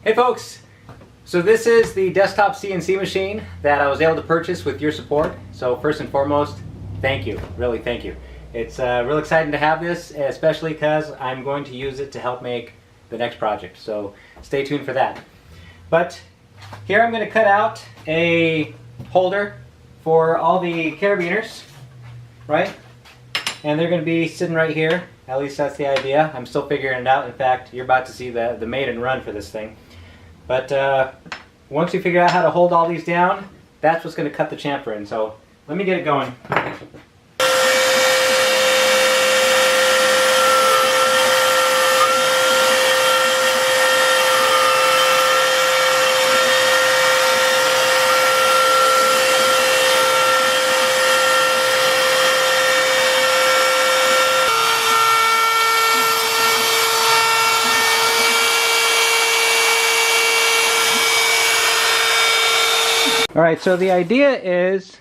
Hey folks! So this is the desktop CNC machine that I was able to purchase with your support. So first and foremost, thank you. Really, thank you. It's real exciting to have this, especially because I'm going to use it to help make the next project. So stay tuned for that. But here I'm going to cut out a holder for all the carabiners, right? And they're going to be sitting right here. At least that's the idea. I'm still figuring it out. In fact, you're about to see the Maiden Run for this thing. But once you figure out how to hold all these down, that's what's going to cut the chamfer in. So let me get it going. Alright, so the idea is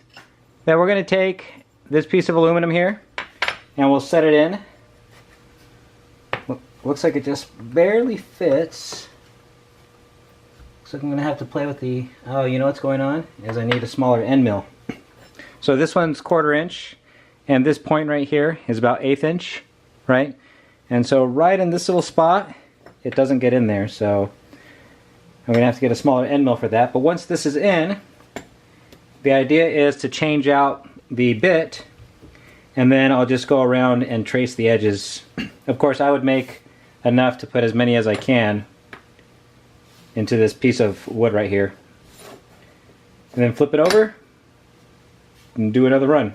that we're going to take this piece of aluminum here and we'll set it in. Looks like it just barely fits. Looks like I'm going to have to play with the... Oh, you know what's going on? Is I need a smaller end mill. So this one's 1/4 inch and this point right here is about 1/8 inch, right? And so right in this little spot, it doesn't get in there, so I'm going to have to get a smaller end mill for that. But once this is in, the idea is to change out the bit and then I'll just go around and trace the edges. Of course, I would make enough to put as many as I can into this piece of wood right here. And then flip it over and do another run.